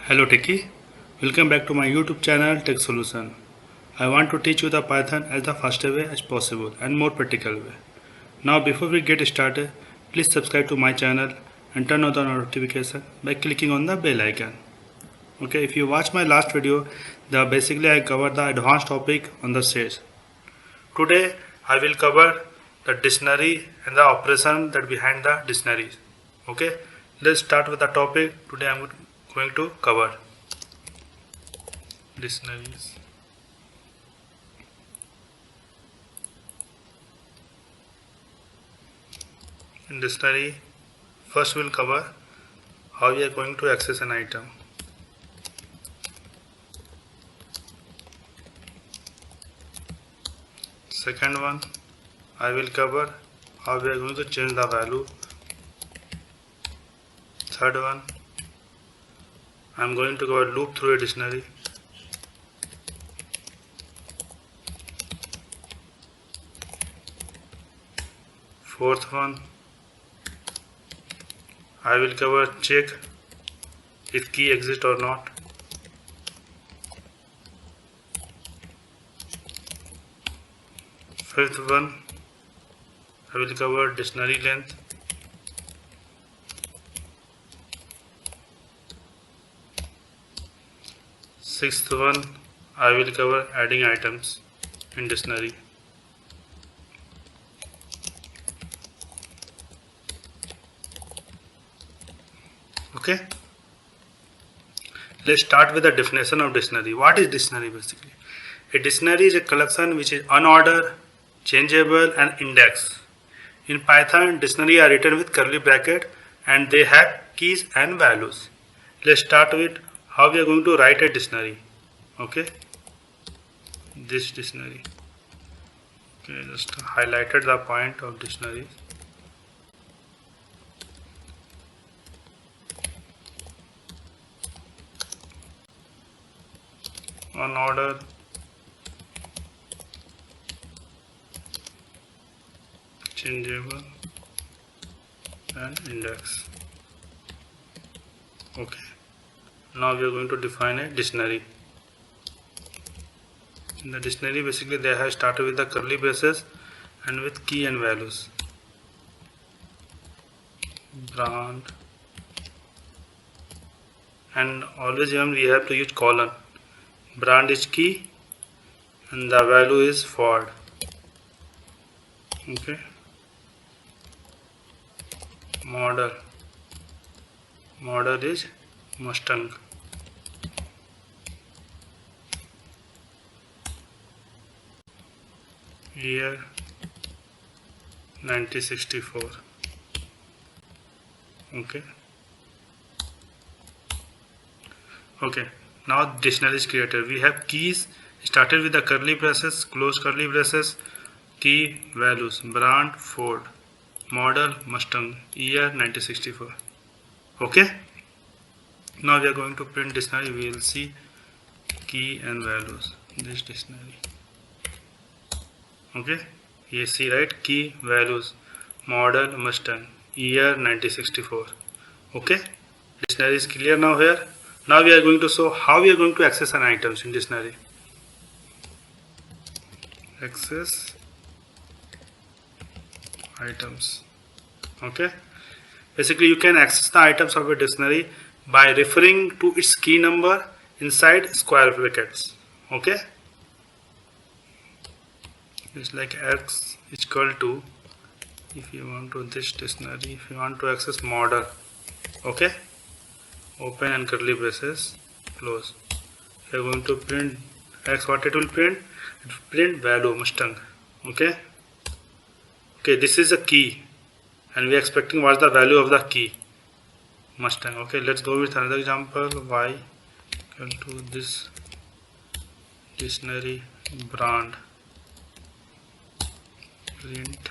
Hello Techie, welcome back to my YouTube channel Tech Solution. I want to teach you the Python as the faster way as possible and more practical way. Now before we get started, please subscribe to my channel and turn on the notification by clicking on the bell icon. Okay, if you watch my last video, basically I covered the advanced topic on the stage. Today I will cover the dictionary and the operation that behind the dictionaries. Okay, let's start with the topic. Today I am going to cover dictionaries. In dictionary, first we'll cover how we are going to access an item. Second one, I will cover how we are going to change the value. Third one, I am going to cover loop through a dictionary. Fourth one, I will cover check if key exists or not. Fifth one, I will cover dictionary length. Sixth one, I will cover adding items in dictionary. Okay, let's start with the definition of dictionary. What is dictionary basically? A dictionary is a collection which is unordered, changeable and indexed. In Python, dictionary are written with curly bracket and they have keys and values. Let's start with how we are going to write a dictionary. Okay, this dictionary. Okay, just highlighted the point of dictionary. Unordered, changeable and index. Okay, now we are going to define a dictionary. In the dictionary basically they have started with the curly braces and with key and values. Brand, and always we have to use colon. Brand is key and the value is Ford. Okay, model is Mustang. Year 1964. Okay, now dictionary is created. We have keys started with the curly braces, close curly braces, key values, brand Ford, model Mustang, year 1964. Okay, now we are going to print dictionary. We will see key and values, this dictionary. Okay, you see right, key values, model Mustang, year 1964. Okay, dictionary is clear now here. Now we are going to show how we are going to access an items in dictionary. Access items. Okay, basically you can access the items of a dictionary by referring to its key number inside square brackets. Okay, it's like x is equal to, if you want to this dictionary, if you want to access model, okay, open and curly braces, close. You are going to print x. What it will print? It will print value Mustang. Okay, this is a key and we are expecting what's the value of the key Mustang. Okay, let's go with another example. Y equal to this dictionary brand, print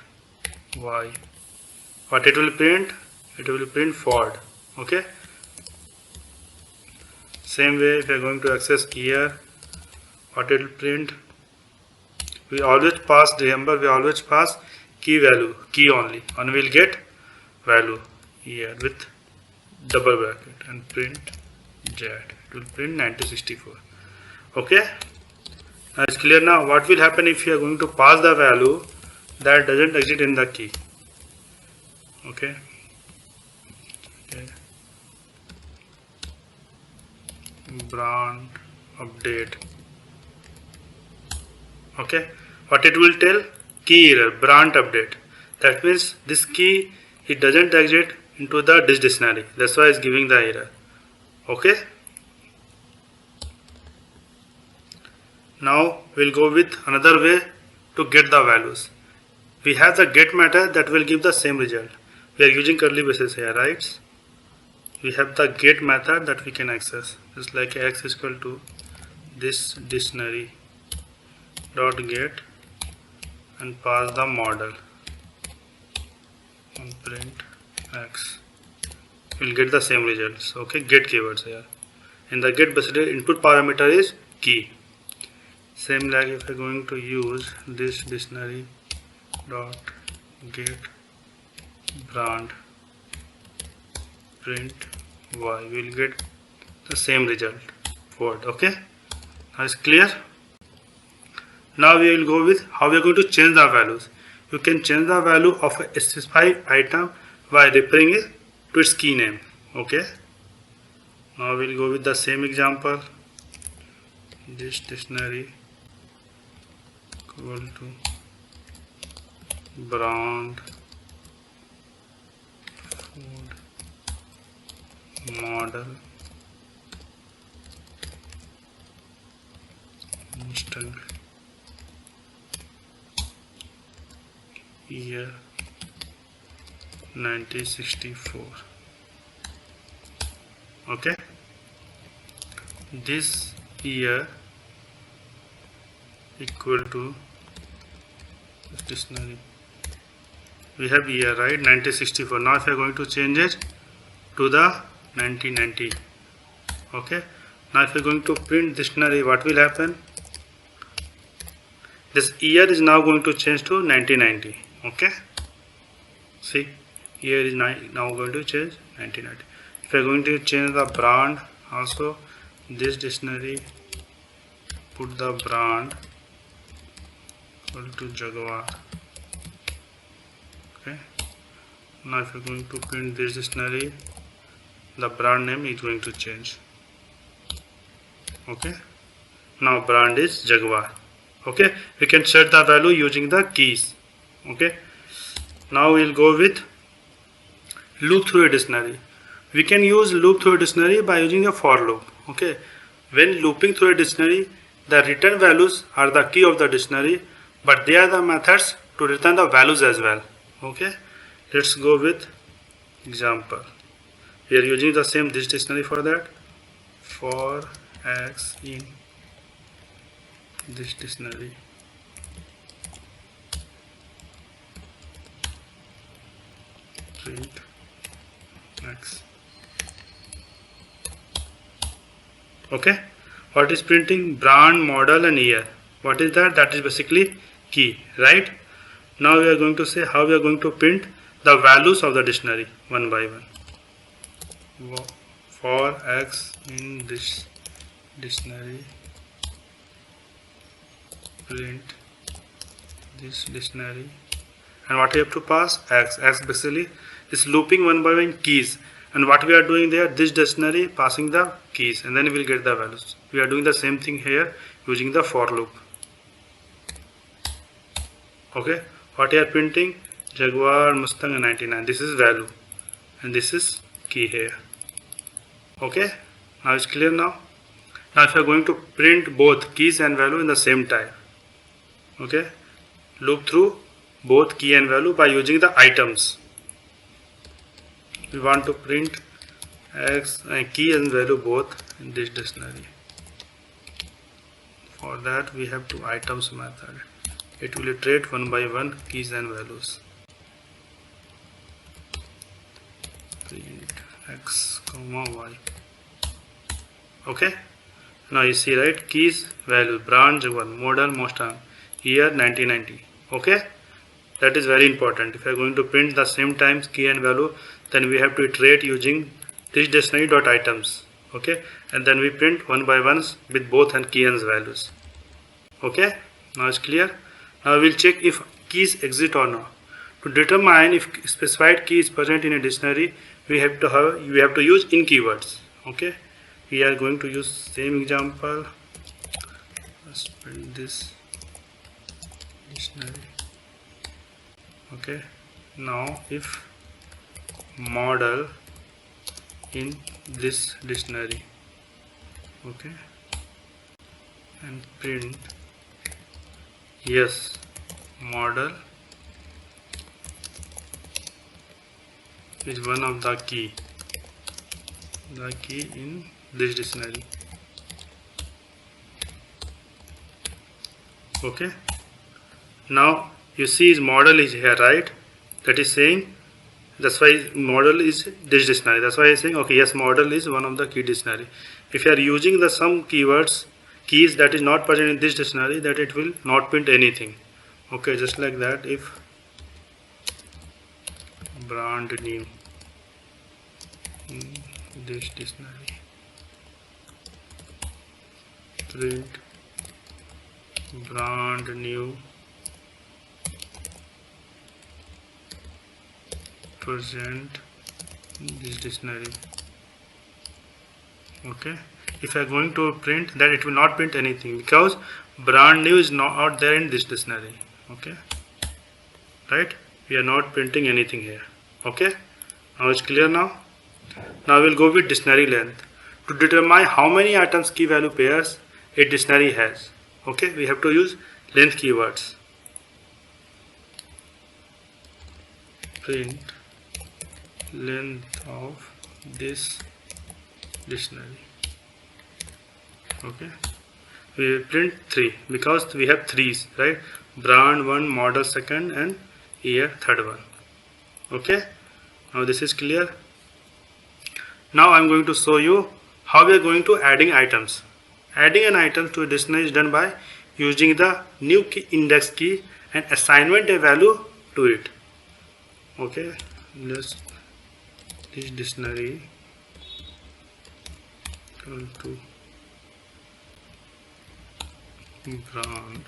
Y. What it will print? It will print Ford. Okay, same way if we are going to access year, what it will print? We always pass, remember we always pass key value, key only, and we will get value year with double bracket and print Z. It will print 1964. Okay. Now it's clear now. What will happen if you are going to pass the value that doesn't exist in the key? Okay. Brand update. Okay. What it will tell? Key error, brand update. That means this key, it doesn't exist into the this dictionary. That's why it's giving the error. Okay. Now we'll go with another way to get the values. We have the get method that will give the same result. We are using curly braces here, right? We have the get method that we can access. Just like x is equal to this dictionary dot get and pass the model and print x. We'll get the same results. Okay, get keywords here. In the get basically input parameter is key. Same like if we're going to use this dictionary dot get brand print y, we'll get the same result word. Okay, now it's clear. Now we will go with how we are going to change the values. You can change the value of a specified item by referring it to its key name. Okay, now we'll go with the same example. This dictionary equal to brand food model instant year 1964. Okay, this year equal to this dictionary. We have year, right? 1964. Now if we are going to change it to the 1990. Okay, now if we are going to print dictionary, what will happen? This year is now going to change to 1990. Okay, see, year is now going to change 1990. If we are going to change the brand also, this dictionary, put the brand equal to Jaguar. Okay, now if you're going to print this dictionary, the brand name is going to change. Okay, now brand is Jaguar. Okay, we can set the value using the keys. Okay, now we'll go with loop through a dictionary. We can use loop through a dictionary by using a for loop. Okay, when looping through a dictionary, the return values are the key of the dictionary, but they are the methods to return the values as well. Okay, let's go with example. We are using the same this dictionary for that. For x in this dictionary, print x. Okay, what is printing? Brand, model and year. What is that? That is basically key, right? Now we are going to say how we are going to print the values of the dictionary one by one. For x in this dictionary, print this dictionary, and what we have to pass? X. X basically is looping one by one keys, and what we are doing there, this dictionary passing the keys, and then we will get the values. We are doing the same thing here using the for loop. Okay, what you are printing? Jaguar, Mustang and 99. This is value and this is key here. Okay, now it's clear now. Now if you are going to print both keys and value in the same time, okay, loop through both key and value by using the items. We want to print x and key and value both in this dictionary. For that we have to items method. It will iterate one by one keys and values. Print x comma y. Okay, now you see, right, keys, value, brand, Jaguar, model, Mustang, year 1990. Okay, that is very important. If you are going to print the same times key and value, then we have to iterate using this dictionary dot items. Okay, and then we print one by ones with both and key and values. Okay, now it's clear. Now we'll check if keys exist or not. To determine if specified key is present in a dictionary, we have to use in keywords. Okay, we are going to use same example. Let's print this dictionary. Okay, now if model in this dictionary, okay, and print yes model is one of the key in this dictionary. Okay, now you see his model is here, right? That is saying, that's why model is this dictionary. That's why I am saying, okay, yes, model is one of the key dictionary. If you are using the some keys that is not present in this dictionary, that it will not print anything. Okay, just like that. If brand new in this dictionary, print brand new present in this dictionary. Okay, if I am going to print that, it will not print anything because brand new is not there in this dictionary. Okay, right, we are not printing anything here. Okay, now it's clear. Now we'll go with dictionary length to determine how many items key value pairs a dictionary has. Okay, we have to use length keywords. Print length of this dictionary. Okay, we print 3 because we have 3's, right? Brand 1, model 2nd, and year 3rd one. Okay, now this is clear. Now I'm going to show you how we are going to adding items. Adding an item to a dictionary is done by using the new key, index key, and assignment a value to it. Okay, let's this dictionary equal to brand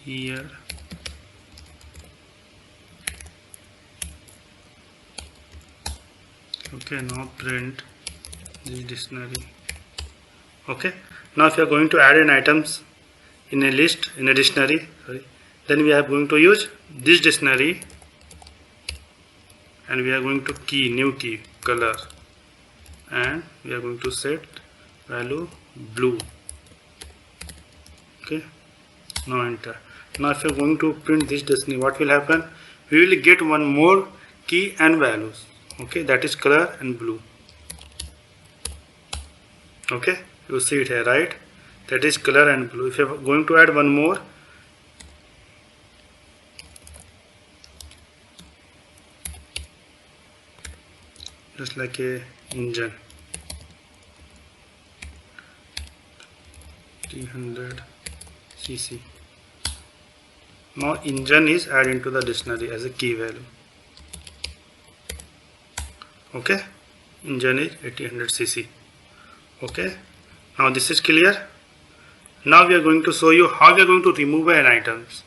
year okay, now print this dictionary. Okay, now if you are going to add an items in a list in a dictionary, then we are going to use this dictionary, and we are going to key new key color, and we are going to set value blue. Okay, now enter. Now if you are going to print this dictionary, what will happen? We will get one more key and values. Okay, that is color and blue. Okay, you see it here, right? That is color and blue. If you are going to add one more, just like a engine, 300 cc. Now engine is added into the dictionary as a key value. Okay, engine is 1800 cc. Okay, now this is clear. Now we are going to show you how we are going to remove an items.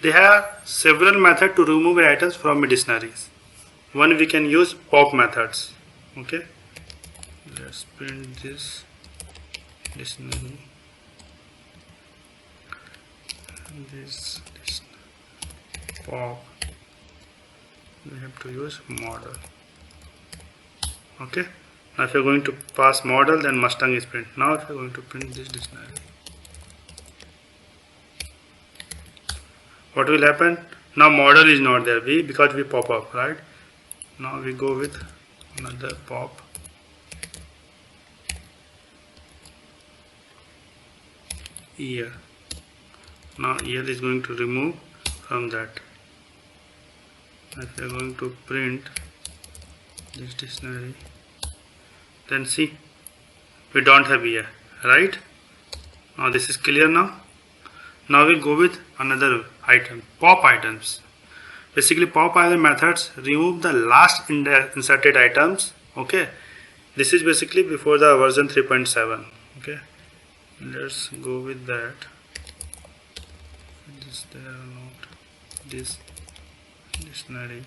There are several methods to remove items from a dictionaries. One, we can use pop methods. Okay, let's print this dictionary. This pop, we have to use model. Okay, now if you are going to pass model, then Mustang is print. Now if you are going to print this dictionary, what will happen? Now model is not there, because we pop up, right? Now we go with another pop. Year. Now year is going to remove from that. If we are going to print this dictionary, then see, we don't have here, right? Now this is clear now. Now we'll go with another item, pop items. Basically, pop item methods remove the last inserted items. Okay, this is basically before the version 3.7. Okay, let's go with that. This there or not? This dictionary.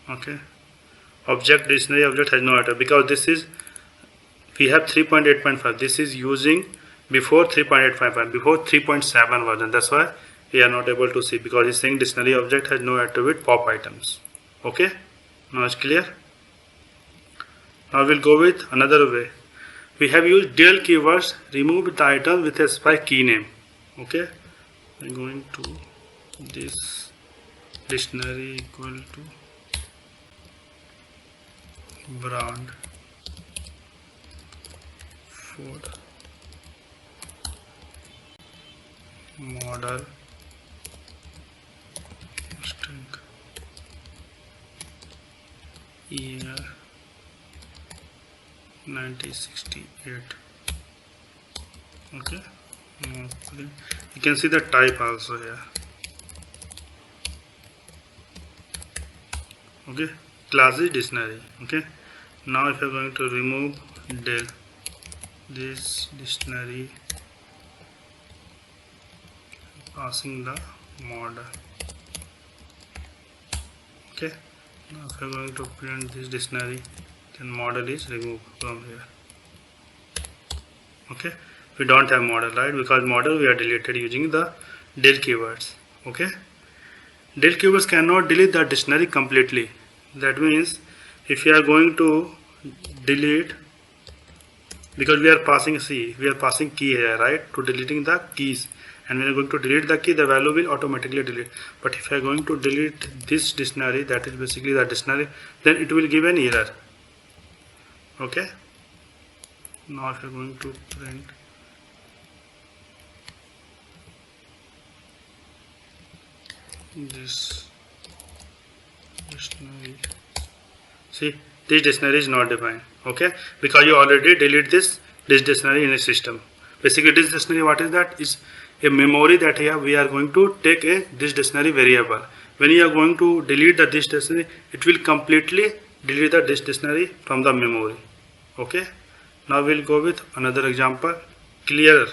Okay, object dictionary object has no item because this is, we have 3.8.5. this is using before 3.8.5, before 3.7 version. That's why we are not able to see, because it's saying dictionary object has no attribute pop items. Okay, now it's clear. Now we'll go with another way. We have used del keywords, remove the item with a specified key name. Okay, I'm going to this dictionary equal to brand food model string year 1968. Okay, you can see the type also here. Okay, class is dictionary. Okay, now if you're going to remove del this dictionary, passing the model. Okay, now if you're going to print this dictionary, then model is removed from here. Okay, we don't have model, right? Because model we are deleted using the del keywords. Okay, del keywords cannot delete the dictionary completely. That means if you are going to delete, because we are passing, see, we are passing key here, right, to deleting the keys, and when you are going to delete the key, the value will automatically delete. But if you are going to delete this dictionary, that is basically the dictionary, then it will give an error. Okay, now if you are going to print this dictionary, see, this dictionary is not defined. Okay, because you already delete this dictionary in a system. Basically this dictionary, what is that? Is a memory that here we are going to take a this dictionary variable. When you are going to delete the this dictionary, it will completely delete the this dictionary from the memory. Okay, now we'll go with another example, clear.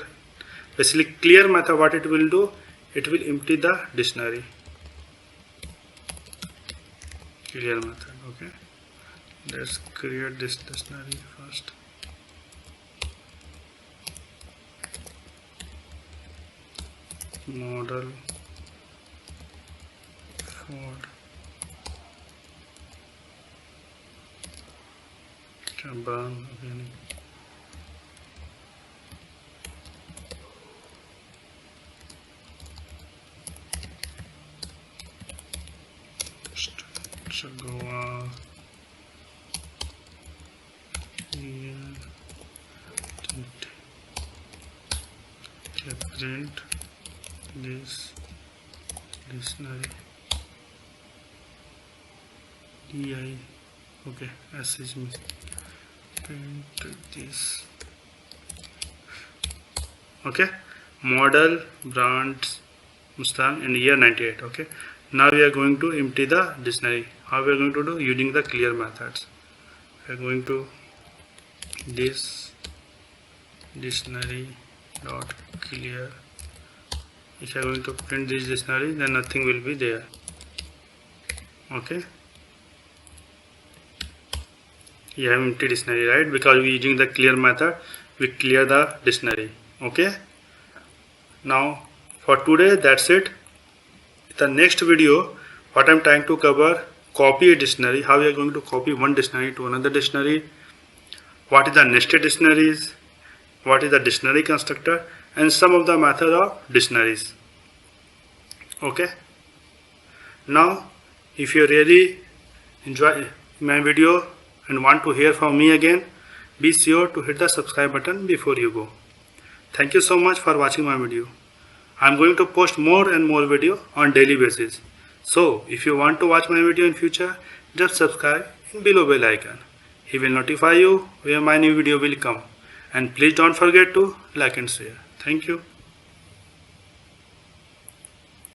Basically clear method, what it will do, it will empty the dictionary. Clear method. Okay, let's create this dictionary first. Model Ford Caban organic. Goa print this dictionary di. Okay, as is me print this. Okay, model brands Mustang in year 98. Okay, now we are going to empty the dictionary. How we are going to do? Using the clear methods. We are going to this dictionary dot clear. If you are going to print this dictionary, then nothing will be there. Okay, you have empty dictionary, right? Because we using the clear method, we clear the dictionary. Okay, now for today that's it. The next video, what I'm trying to cover, copy a dictionary, how we are going to copy one dictionary to another dictionary, what is the nested dictionaries, what is the dictionary constructor, and some of the method of dictionaries. Okay, now if you really enjoy my video and want to hear from me again, be sure to hit the subscribe button before you go. Thank you so much for watching my video. I'm going to post more and more video on daily basis. So if you want to watch my video in future, just subscribe and below bell icon. He will notify you when my new video will come. And please don't forget to like and share. Thank you.